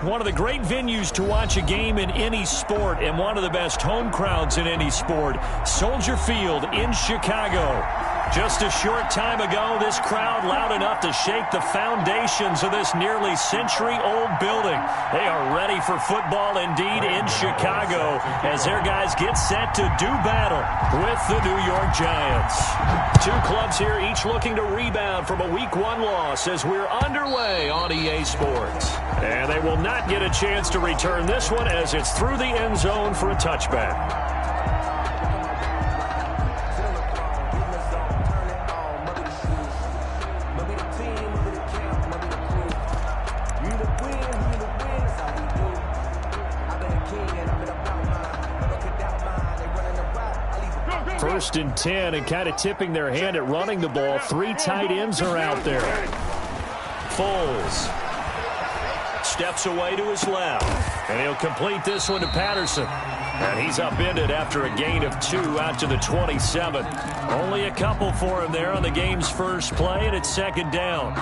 One of the great venues to watch a game in any sport and one of the best home crowds in any sport, Soldier Field in Chicago. Just a short time ago, this crowd loud enough to shake the foundations of this nearly century-old building. They are ready for football indeed in Chicago as their guys get set to do battle with the New York Giants. Two clubs here each looking to rebound from a Week 1 loss as we're underway on EA Sports. And they will not get a chance to return this one as it's through the end zone for a touchback. First and 10, and kind of tipping their hand at running the ball. Three tight ends are out there. Foles steps away to his left, and he'll complete this one to Patterson. And he's upended after a gain of 2 out to the 27. Only a couple for him there on the game's first play, and it's second down.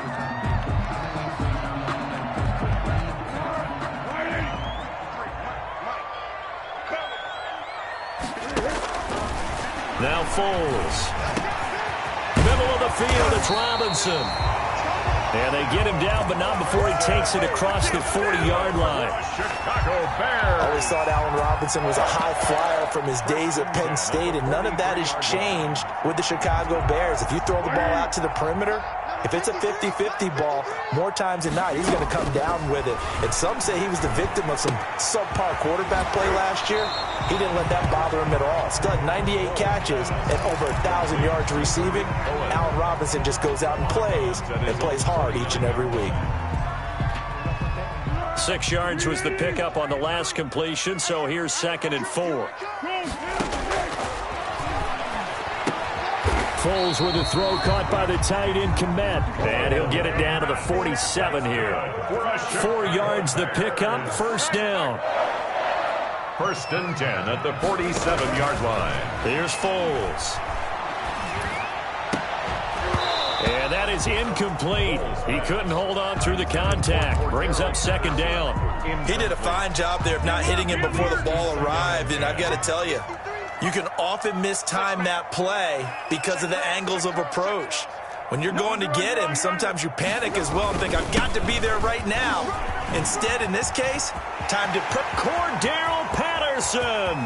Now Foles. Middle of the field, it's Robinson. And they get him down, but not before he takes it across the 40-yard line. Chicago Bears. I always thought Allen Robinson was a high flyer from his days at Penn State, and none of that has changed with the Chicago Bears. If you throw the ball out to the perimeter, if it's a 50-50 ball, more times than not, he's going to come down with it. And some say he was the victim of some subpar quarterback play last year. He didn't let that bother him at all. Still had 98 catches and over 1,000 yards receiving. Allen Robinson just goes out and plays hard each and every week. 6 yards was the pickup on the last completion, so here's 2nd and 4. Foles with a throw caught by the tight end Kmet, and he'll get it down to the 47 here. 4 yards the pickup, first down. 1st and 10 at the 47-yard line. Here's Foles. And that is incomplete. He couldn't hold on through the contact. Brings up 2nd down. He did a fine job there of not hitting him before the ball arrived, and I've got to tell you, you can often mistime that play because of the angles of approach. When you're going to get him, sometimes you panic as well and think, I've got to be there right now. Instead, in this case, time to put Cordero Patterson.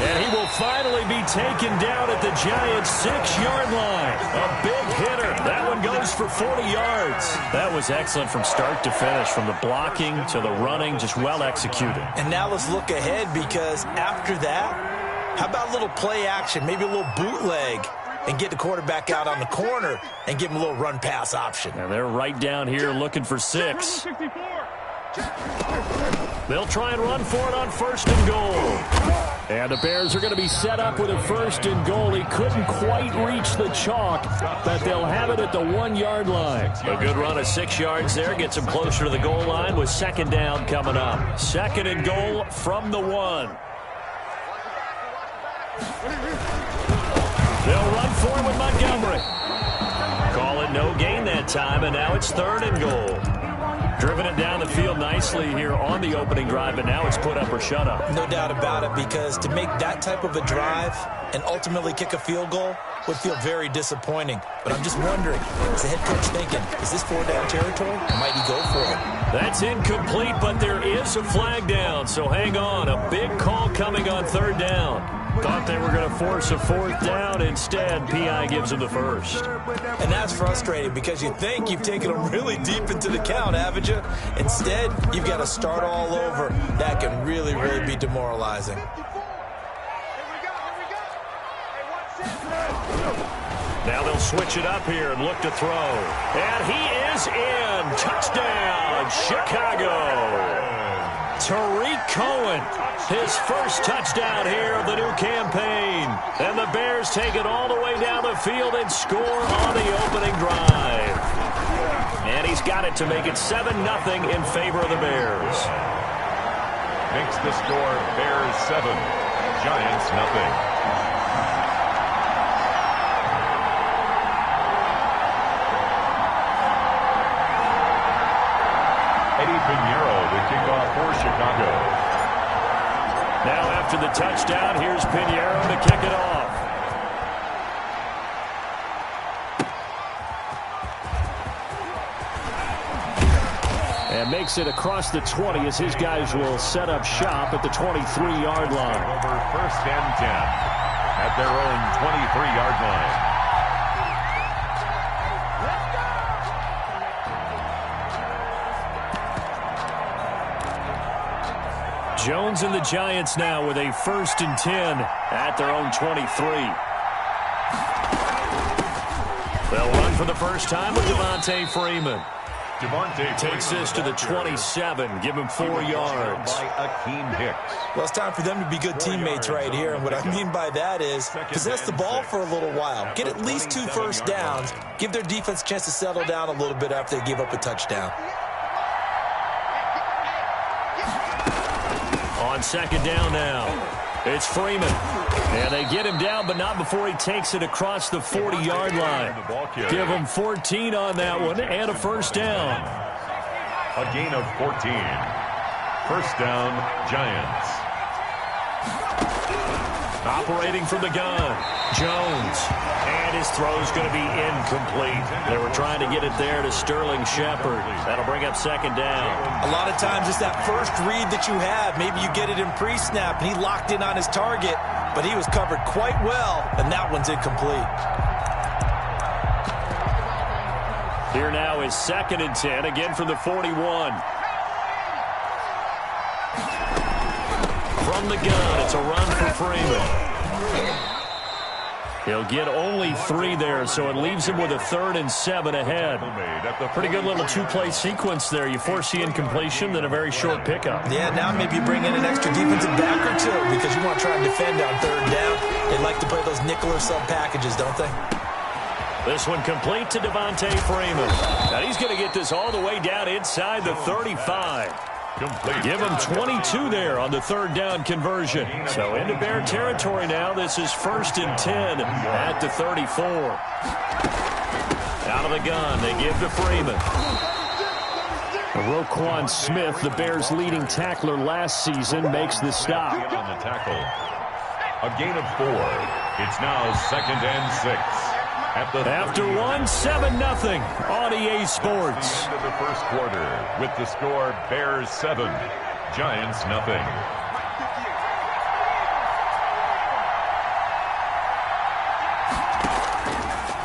And he will finally be taken down at the Giants' 6-yard line. A big hitter. That one goes for 40 yards. That was excellent from start to finish, from the blocking to the running, just well executed. And now let's look ahead, because after that, how about a little play action, maybe a little bootleg, and get the quarterback out on the corner and give him a little run-pass option. And they're right down here looking for 6. They'll try and run for it on 1st and goal. And the Bears are going to be set up with a 1st and goal. He couldn't quite reach the chalk, but they'll have it at the 1-yard line. A good run of 6 yards there gets him closer to the goal line with 2nd down coming up. 2nd and goal from the 1. They'll run for it with Montgomery. Call it no gain that time, and now it's 3rd and goal. Driven it down the field nicely here on the opening drive, but now it's put up or shut up. No doubt about it, because to make that type of a drive and ultimately kick a field goal would feel very disappointing. But I'm just wondering, is the head coach thinking, is this 4-down territory, or might he go for it? That's incomplete, but there is a flag down, so hang on. A big call coming on 3rd down. Thought they were going to force a 4th down. Instead, P.I. gives them the 1st. And that's frustrating, because you think you've taken them really deep into the count, haven't you? Instead, you've got to start all over. That can really, really be demoralizing. Now they'll switch it up here and look to throw. And he is in. Touchdown, Chicago. Tariq Cohen, his first touchdown here of the new campaign. And the Bears take it all the way down the field and score on the opening drive. And he's got it to make it 7-0 in favor of the Bears. Makes the score Bears 7, Giants 0. Pinheiro, the kickoff for Chicago. Now after the touchdown, here's Pinheiro to kick it off. And makes it across the 20 as his guys will set up shop at the 23-yard line. Over 1st and 10 at their own 23-yard line. Jones and the Giants now with a 1st and 10 at their own 23. They'll run for the first time with Devontae Freeman. Takes this to the 27. Give him 4 yards. Well, it's time for them to be good teammates right here. And what I mean by that is possess the ball for a little while. Get at least 2 first downs. Give their defense a chance to settle down a little bit after they give up a touchdown. On 2nd down now. It's Freeman. And they get him down, but not before he takes it across the 40-yard line. Give him 14 on that one and a 1st down. A gain of 14. 1st down, Giants. Operating from the gun, Jones. And his throw's going to be incomplete. They were trying to get it there to Sterling Shepard. That'll bring up 2nd down. A lot of times it's that first read that you have. Maybe you get it in pre-snap, and he locked in on his target, but he was covered quite well, and that one's incomplete. Here now is 2nd and 10, again from the 41. From the gun, it's a run for Freeman. He'll get only 3 there, so it leaves him with a 3rd and 7 ahead. Pretty good little 2-play sequence there. You force the incompletion, then a very short pickup. Yeah, now maybe you bring in an extra defensive back or 2 because you want to try and defend on 3rd down. They like to play those nickel or sub packages, don't they? This one complete to Devontae Freeman. Now he's going to get this all the way down inside the 35. Give him 22 there on the 3rd down conversion. So into Bear territory now. This is 1st and 10 at the 34. Out of the gun, they give to Freeman. Roquan Smith, the Bears' leading tackler last season, makes the stop. On the tackle. A gain of 4. It's now 2nd and 6. After 1, 7-0 on EA Sports. Into the 1st quarter with the score Bears 7, Giants 0.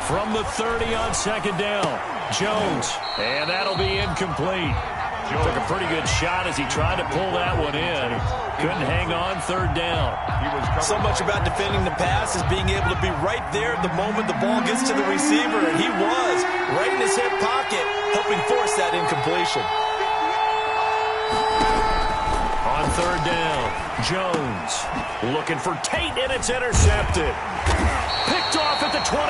From the 30 on 2nd down, Jones, and that'll be incomplete. Took a pretty good shot as he tried to pull that one in. Couldn't hang on 3rd down. So much about defending the pass is being able to be right there the moment the ball gets to the receiver, and he was right in his hip pocket, helping force that incompletion. On 3rd down, Jones looking for Tate, and it's intercepted. Picked off at the 24,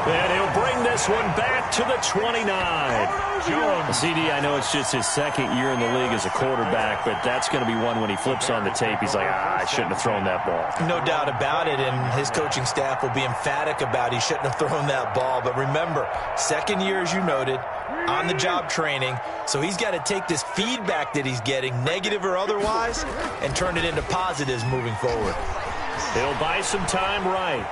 and he'll bring this one back to the 29. Jones. CD, I know it's just his 2nd year in the league as a quarterback, but that's going to be one when he flips on the tape. He's like, I shouldn't have thrown that ball. No doubt about it, and his coaching staff will be emphatic about he shouldn't have thrown that ball. But remember, 2nd year, as you noted, on-the-job training, so he's got to take this feedback that he's getting, negative or otherwise, and turn it into positives moving forward. He'll buy some time right.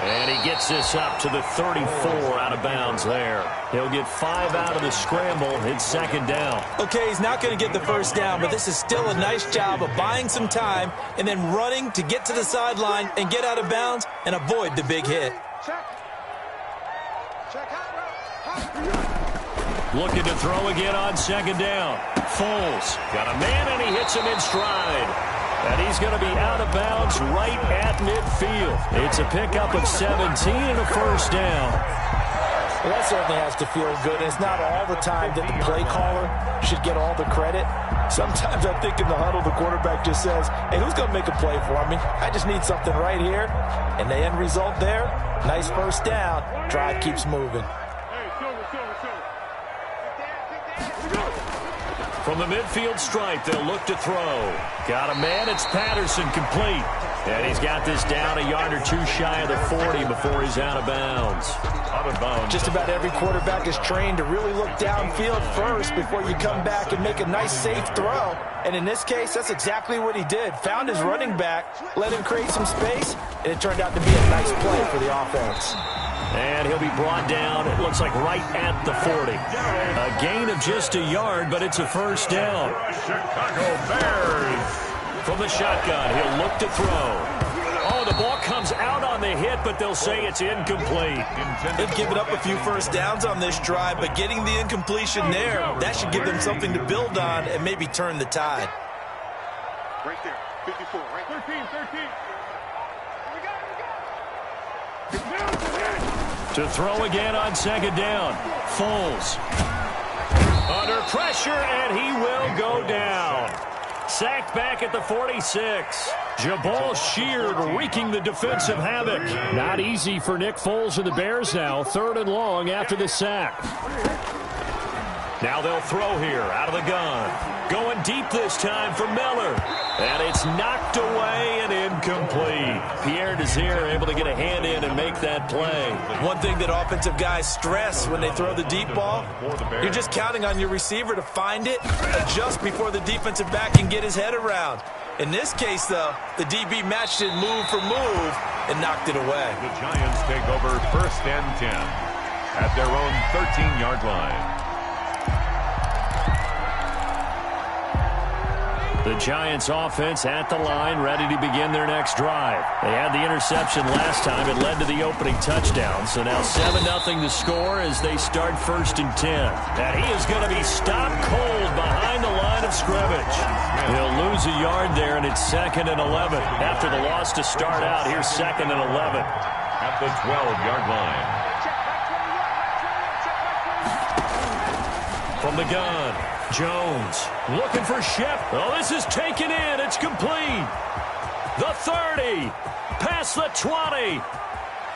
And he gets this up to the 34 out of bounds there. He'll get 5 out of the scramble. It's 2nd down. Okay, he's not going to get the 1st down, but this is still a nice job of buying some time and then running to get to the sideline and get out of bounds and avoid the big hit. Looking to throw again on 2nd down. Foles got a man, and he hits him in stride. And he's going to be out of bounds right at midfield. It's a pickup of 17 and a 1st down. Well, that certainly has to feel good. And it's not all the time that the play caller should get all the credit. Sometimes I think in the huddle, the quarterback just says, hey, who's going to make a play for me? I just need something right here. And the end result there, nice 1st down. Drive keeps moving. From the midfield stripe, they'll look to throw. Got a man, it's Patterson, complete. And he's got this down a yard or two shy of the 40 before he's out of bounds. Out of bounds. Just about every quarterback is trained to really look downfield first before you come back and make a nice, safe throw. And in this case, that's exactly what he did. Found his running back, let him create some space, and it turned out to be a nice play for the offense. And he'll be brought down, it looks like right at the 40. A gain of just a yard, but it's a first down. Chicago Bears. From the shotgun, he'll look to throw. Oh, the ball comes out on the hit, but they'll say it's incomplete. They've given up a few first downs on this drive, but getting the incompletion there, that should give them something to build on and maybe turn the tide. Right there, 54, right 13. To throw again on second down. Foles. Under pressure, and he will go down. Sacked back at the 46. Jabal Sheard wreaking the defensive havoc. Not easy for Nick Foles and the Bears now. 3rd and long after the sack. Now they'll throw here out of the gun. Going deep this time for Miller. And it's knocked away and incomplete. Pierre Desir able to get a hand in and make that play. One thing that offensive guys stress when they throw the deep ball, you're just counting on your receiver to find it, adjust before the defensive back can get his head around. In this case, though, the DB matched it move for move and knocked it away. The Giants take over 1st and 10 at their own 13-yard line. The Giants offense at the line, ready to begin their next drive. They had the interception last time. It led to the opening touchdown. So now 7-0 to score as they start 1st and 10. And he is going to be stopped cold behind the line of scrimmage. He'll lose a yard there, and it's 2nd and 11. After the loss to start out, here's 2nd and 11. At the 12-yard line. From the gun, Jones looking for Shep. Oh, this is taken in. It's complete. The 30, past the 20,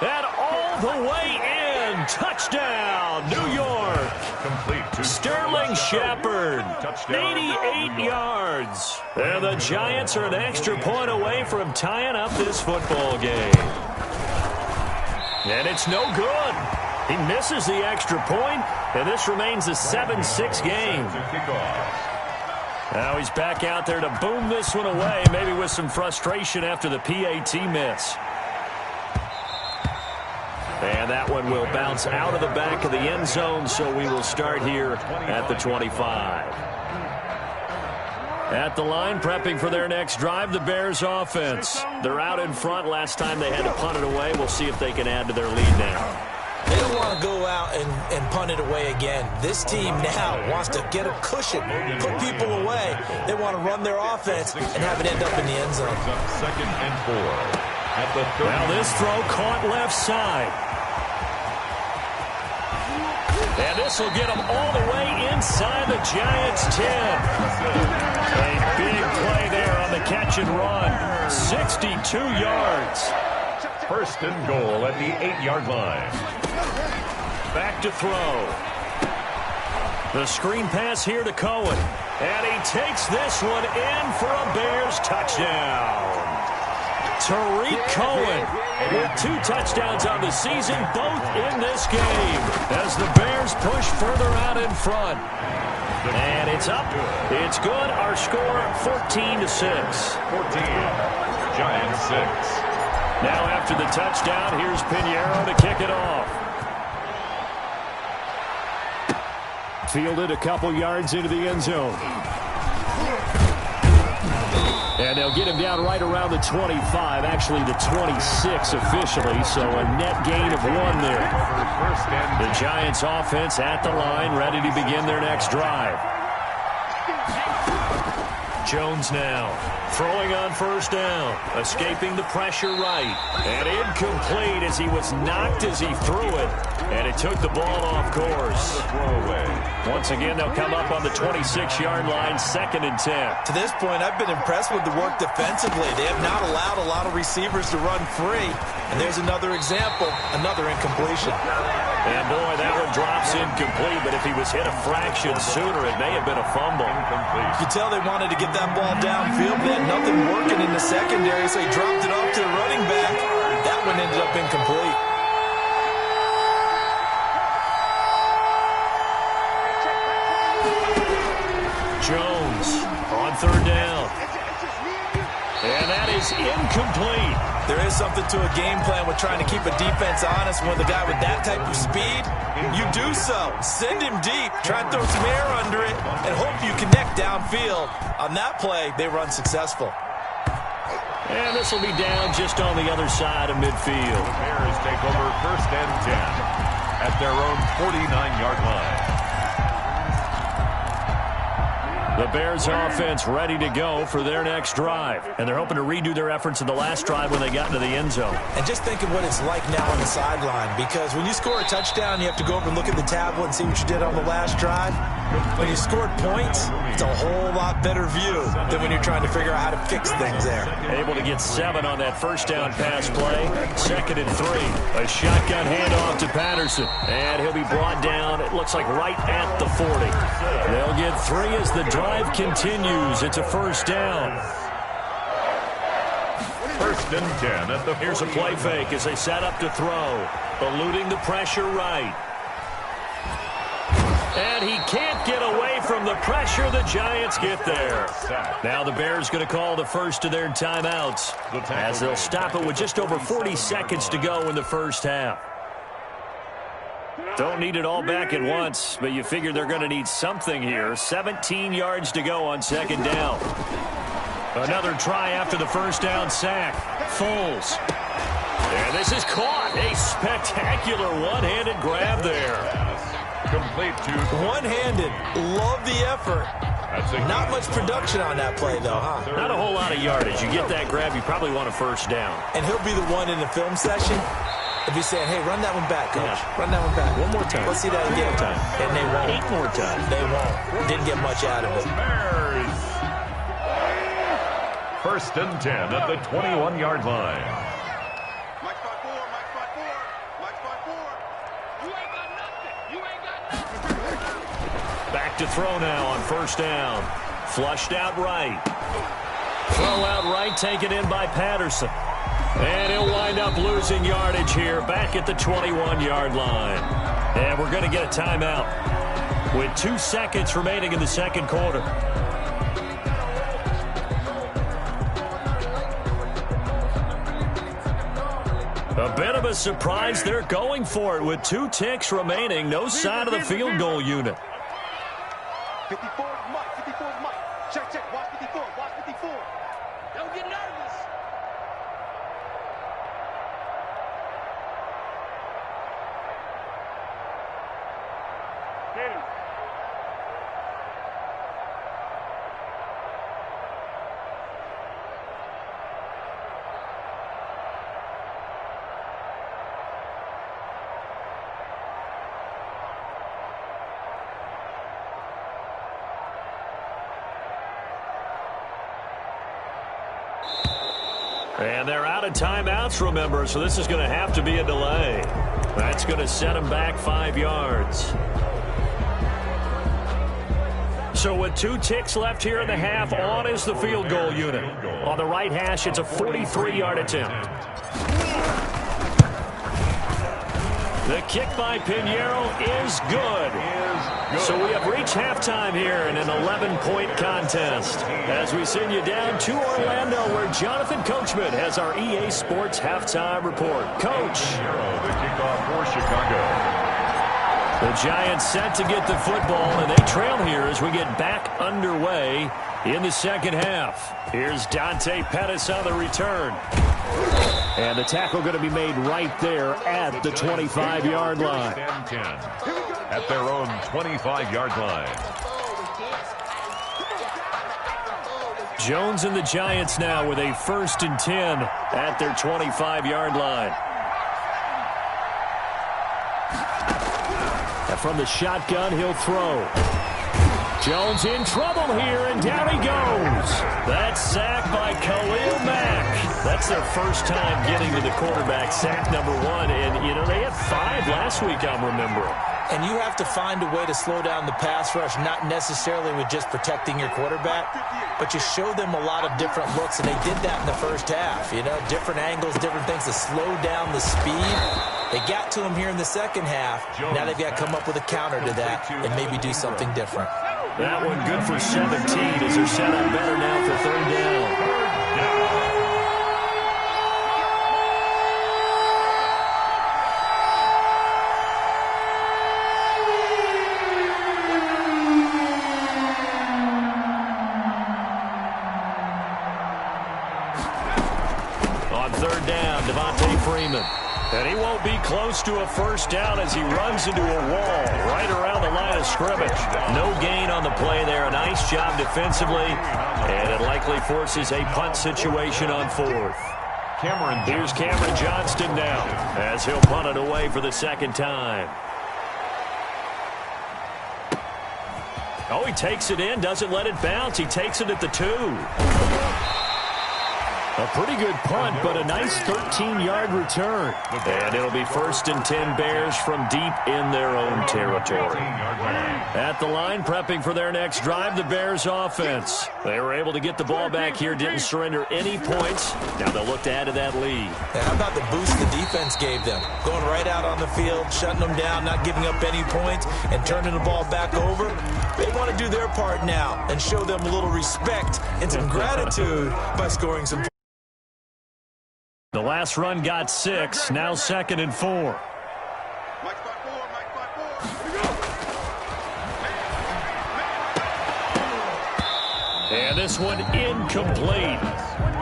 and all the way in. Touchdown, New York. Complete to Sterling Shepard, 88 yards. And the Giants are an extra point away from tying up this football game. And it's no good. He misses the extra point, and this remains a 7-6 game. Now he's back out there to boom this one away, maybe with some frustration after the PAT miss. And that one will bounce out of the back of the end zone, so we will start here at the 25. At the line, prepping for their next drive, the Bears offense. They're out in front. Last time they had to punt it away. We'll see if they can add to their lead now. They don't want to go out and punt it away again. This team now wants to get a cushion, put people away. They want to run their offense and have it end up in the end zone. 2nd and 4 at the 30. Now this throw caught left side. And this will get them all the way inside the Giants' 10. A big play there on the catch and run. 62 yards. 1st and goal at the 8-yard line. Back to throw. The screen pass here to Cohen. And he takes this one in for a Bears touchdown. Tariq Cohen with 2 touchdowns on the season, both in this game, as the Bears push further out in front. And it's up. It's good. Our score, 14-6. 14. Giants 6. Now after the touchdown, here's Pinheiro to kick it off. Fielded a couple yards into the end zone. And they'll get him down right around the 25, actually the 26 officially, so a net gain of 1 there. The Giants offense at the line, ready to begin their next drive. Jones now throwing on 1st down, escaping the pressure right, and incomplete as he was knocked as he threw it, and it took the ball off course. Once again, they'll come up on the 26-yard line, 2nd and 10. To this point, I've been impressed with the work defensively. They have not allowed a lot of receivers to run free, and there's another example, another incompletion. And boy, that one drops incomplete, but if he was hit a fraction sooner, it may have been a fumble. You could tell they wanted to get that ball downfield. They had nothing working in the secondary, so he dropped it off to the running back. That one ended up incomplete. Jones on third down. And that is incomplete. There is something to a game plan with trying to keep a defense honest. When the guy with that type of speed, you do so. Send him deep, try and throw some air under it, and hope you connect downfield. On that play, they were unsuccessful. And this will be down just on the other side of midfield. The Bears take over 1st and 10 at their own 49-yard line. The Bears offense ready to go for their next drive. And they're hoping to redo their efforts in the last drive when they got into the end zone. And just think of what it's like now on the sideline, because when you score a touchdown, you have to go over and look at the tablet and see what you did on the last drive. When you scored points, it's a whole lot better view than when you're trying to figure out how to fix things there. Able to get 7 on that first down pass play. 2nd and 3. A shotgun handoff to Patterson. And he'll be brought down, it looks like right at the 40. They'll get 3 as the drive continues. It's a first down. 1st and 10 at the 40. Here's a play fake as they set up to throw. Eluding the pressure right. And he can't get away from the pressure. The Giants get there. Now the Bears going to call the first of their timeouts as they'll stop it with just over 40 seconds to go in the first half. Don't need it all back at once, but you figure they're going to need something here. 17 yards to go on 2nd down. Another try after the first down sack. Foles. And this is caught. A spectacular one-handed grab there. Complete to one-handed. Love the effort. Not much production on that play, though, huh? Not a whole lot of yardage. You get that grab, you probably want a first down. And he'll be the one in the film session if he's saying, hey, run that one back, coach. Yeah. Run that one back. One more time. Let's see that again. One more time. And they won't. 8 more times. They won't. Didn't get much out of it. Bears. 1st and 10 at the 21-yard line. Mike 5-4, Mike 5-4, Mike 5-4. You ain't got nothing. You ain't got nothing. Back to throw now on first down. Flushed out right. Throw out right, taken in by Patterson. And he'll wind up losing yardage here back at the 21-yard line. And we're going to get a timeout with 2 seconds remaining in the second quarter. A bit of a surprise. They're going for it with 2 ticks remaining. No sign of the field goal unit. 54 is Mike. 54 is Mike. Check, check. Watch 54. Watch 54. Don't get nervous. Get him. And they're out of timeouts, remember, so this is going to have to be a delay. That's going to set them back 5 yards. So with 2 ticks left here in the half, on is the field goal unit. On the right hash, it's a 43-yard attempt. The kick by Pinheiro is good. So we have reached halftime here in an 11-point contest as we send you down to Orlando where Jonathan Coachman has our EA Sports halftime report. Coach. The kickoff for Chicago. The Giants set to get the football, and they trail here as we get back underway in the second half. Here's Dante Pettis on the return. And the tackle going to be made right there at the 25-yard line. 10 at their own 25-yard line. Jones and the Giants now with a 1st and 10 at their 25-yard line. And from the shotgun, he'll throw. Jones in trouble here, and down he goes. That sack by Khalil Mack. That's their first time getting to the quarterback, sack number 1. And, you know, they had 5 last week, I'm remembering. And you have to find a way to slow down the pass rush, not necessarily with just protecting your quarterback, but you show them a lot of different looks, and they did that in the first half. You know, different angles, different things to slow down the speed. They got to him here in the second half. Now they've got to come up with a counter to that and maybe do something different. That one good for 17 as they're set up better now for third down. And he won't be close to a first down as he runs into a wall right around the line of scrimmage. No gain on the play there. A nice job defensively, and it likely forces a punt situation on 4th. Here's Cameron Johnston now as he'll punt it away for the second time. Oh, he takes it in, doesn't let it bounce. He takes it at the 2. A pretty good punt, but a nice 13-yard return. And it'll be 1st and 10 Bears from deep in their own territory. At the line, prepping for their next drive, the Bears offense. They were able to get the ball back here, didn't surrender any points. Now they'll look to add to that lead. And how about the boost the defense gave them? Going right out on the field, shutting them down, not giving up any points, and turning the ball back over. They want to do their part now and show them a little respect and some gratitude by scoring some points. The last run got 6, now 2nd and 4. Mike 5-4, Mike 5-4. And this one incomplete.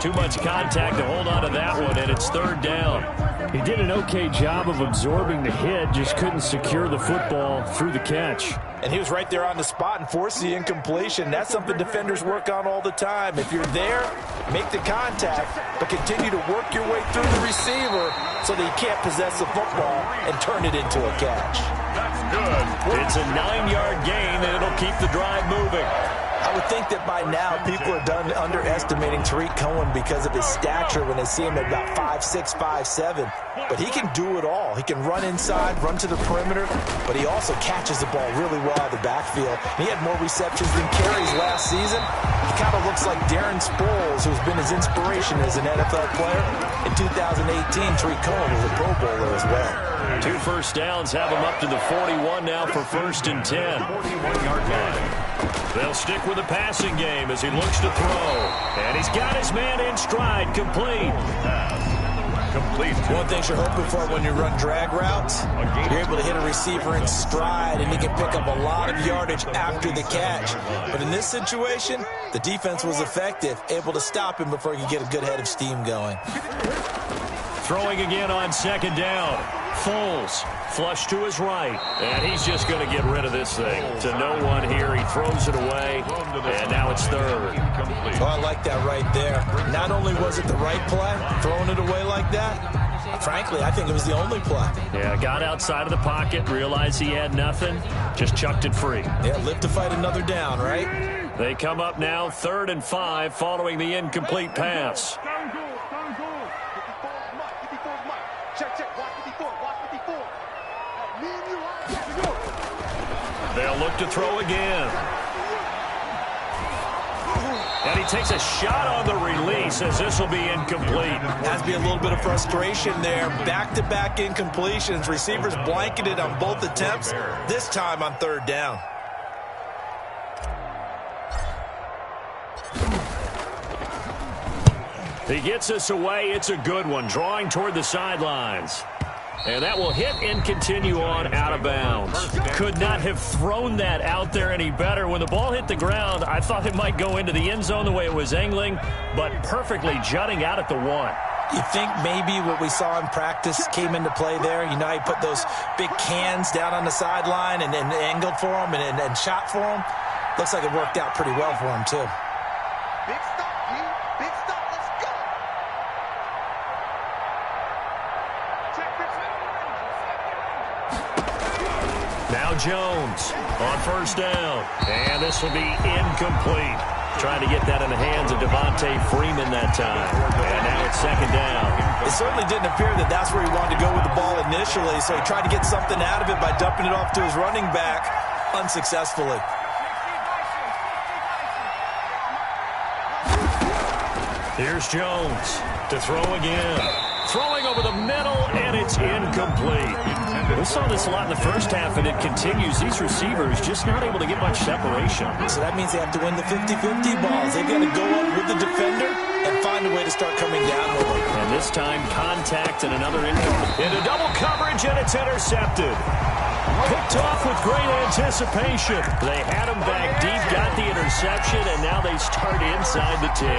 Too much contact to hold on to that one, and it's 3rd down. He did an okay job of absorbing the hit, just couldn't secure the football through the catch. And he was right there on the spot and forced the incompletion. That's something defenders work on all the time. If you're there, make the contact, but continue to work your way through the receiver so that he can't possess the football and turn it into a catch. That's good. It's a 9-yard gain, and it'll keep the drive moving. I would think that by now people are done underestimating Tariq Cohen because of his stature when they see him at about 5'6", 5'7". But he can do it all. He can run inside, run to the perimeter, but he also catches the ball really well out of the backfield. He had more receptions than carries last season. He kind of looks like Darren Sproles, who's been his inspiration as an NFL player. In 2018, Tariq Cohen was a Pro Bowler as well. 2 first downs have him up to the 41 now for 1st and 10. 41-yard line. They'll stick with the passing game as he looks to throw. And he's got his man in stride, complete. Complete. One thing you're hoping for when you run drag routes, you're able to hit a receiver in stride, and he can pick up a lot of yardage after the catch. But in this situation, the defense was effective, able to stop him before he could get a good head of steam going. Throwing again on 2nd down. Foles, flush to his right, and he's just going to get rid of this thing. To no one here, he throws it away, and now it's 3rd. Oh, I like that right there. Not only was it the right play, throwing it away like that, frankly, I think it was the only play. Yeah, got outside of the pocket, realized he had nothing, just chucked it free. Yeah, live to fight another down, right? They come up now 3rd and 5 following the incomplete pass. They'll look to throw again. And he takes a shot on the release as this will be incomplete. Has to be a little bit of frustration there. Back-to-back incompletions. Receivers blanketed on both attempts, this time on 3rd down. He gets us away. It's a good one, drawing toward the sidelines. And that will hit and continue on out of bounds. Could not have thrown that out there any better. When the ball hit the ground, I thought it might go into the end zone the way it was angling, but perfectly jutting out at the 1. You think maybe what we saw in practice came into play there? You know, he put those big cans down on the sideline and angled for him and shot for him. Looks like it worked out pretty well for him, too. Big stop, G. Big stop. Let's go. Now Jones on 1st down. And this will be incomplete. Trying to get that in the hands of Devontae Freeman that time. And now it's second down. It certainly didn't appear that that's where he wanted to go with the ball initially, so he tried to get something out of it by dumping it off to his running back unsuccessfully. Here's Jones to throw again. Throwing over the middle, and it's incomplete. We saw this a lot in the first half, and it continues. These receivers just not able to get much separation. So that means they have to win the 50-50 balls. They've got to go up with the defender and find a way to start coming down with them. And this time, contact and another incomplete. Into double coverage, and it's intercepted. Picked off with great anticipation. They had him back deep, got the interception, and now they start inside the 10.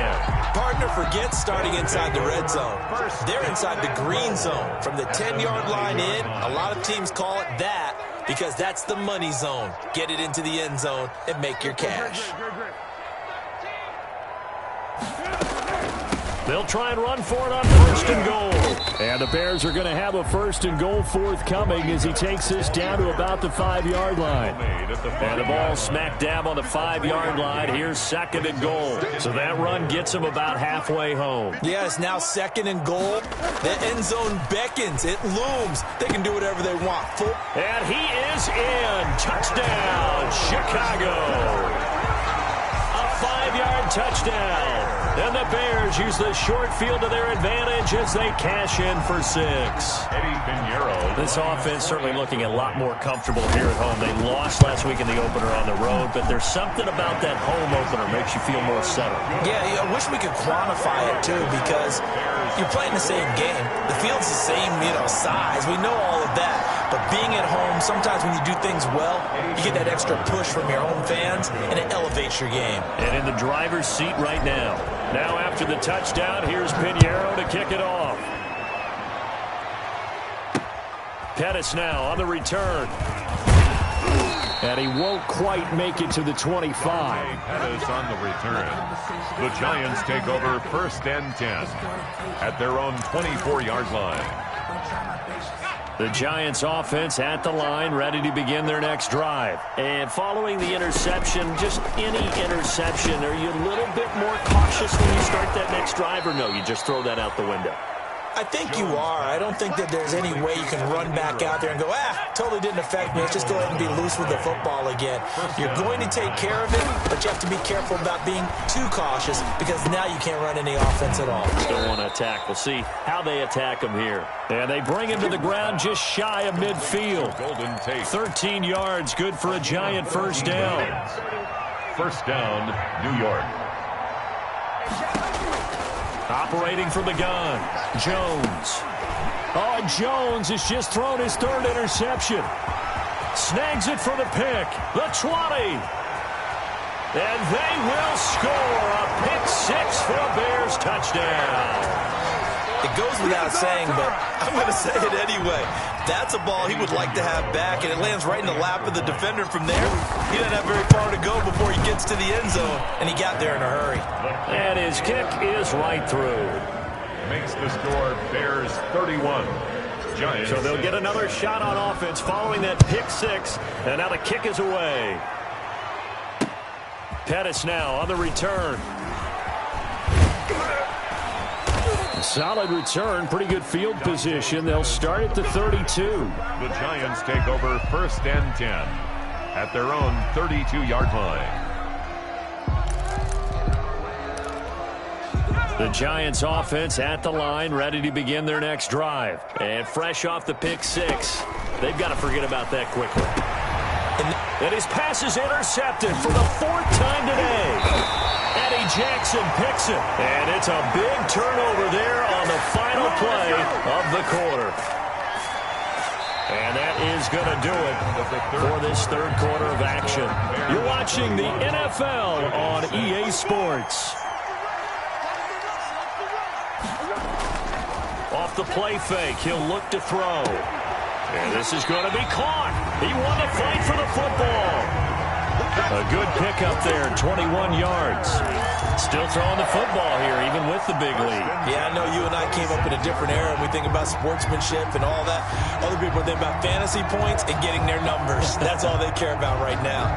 Partner forgets starting inside the red zone. They're inside the green zone. From the 10-yard line in, a lot of teams call it that because that's the money zone. Get it into the end zone and make your cash. They'll try and run for it on first and goal. And the Bears are going to have a first and goal forthcoming as he takes this down to about the 5-yard line. And the ball smack dab on the 5-yard line. Here's second and goal. So that run gets him about halfway home. Yeah, it's now second and goal. The end zone beckons. It looms. They can do whatever they want. And he is in. Touchdown, Chicago. A 5-yard touchdown. And the Bears use the short field to their advantage as they cash in for 6. This offense certainly looking a lot more comfortable here at home. They lost last week in the opener on the road, but there's something about that home opener makes you feel more settled. Yeah, I wish we could quantify it, too, because you're playing the same game. The field's the same, size. We know all of that. But being at home, sometimes when you do things well, you get that extra push from your home fans, and it elevates your game. And in the driver's seat right now. Now after the touchdown, here's Pinheiro to kick it off. Pettis now on the return. And he won't quite make it to the 25. Pettis on the return. The Giants take over first and 10 at their own 24-yard line. The Giants offense at the line, ready to begin their next drive. And following the interception, just any interception, are you a little bit more cautious when you start that next drive, or no, you just throw that out the window? I think you are. I don't think that there's any way you can run back out there and go, totally didn't affect me. Let's just go ahead and be loose with the football again. You're going to take care of it, but you have to be careful about being too cautious because now you can't run any offense at all. Still want to attack. We'll see how they attack him here. And they bring him to the ground just shy of midfield. 13 yards, good for a Giant first down. First down, New York. Operating from the gun, Jones. Oh, Jones has just thrown his third interception. Snags it for the pick. The 20. And they will score a pick-6 for a Bears touchdown. It goes without saying, but I'm going to say it anyway. That's a ball he would like to have back, and it lands right in the lap of the defender from there. He doesn't have very far to go before he gets to the end zone, and he got there in a hurry. And his kick is right through. Makes the score Bears 31. Giants. So they'll get another shot on offense following that pick-6, and now the kick is away. Pettis now on the return. Solid return, pretty good field position. They'll start at the 32. The Giants take over first and 10 at their own 32-yard line. The Giants offense at the line, ready to begin their next drive. And fresh off the pick-6, they've got to forget about that quickly. And his pass is intercepted for the 4th time today. Eddie Jackson picks it. And it's a big turnover there on the final play of the quarter. And that is going to do it for this third quarter of action. You're watching the NFL on EA Sports. Off the play fake, he'll look to throw. And this is going to be caught. He won the fight for the football. A good pickup there, 21 yards. Still throwing the football here, even with the big lead. Yeah, I know you and I came up in a different era, and we think about sportsmanship and all that. Other people think about fantasy points and getting their numbers. That's all they care about right now.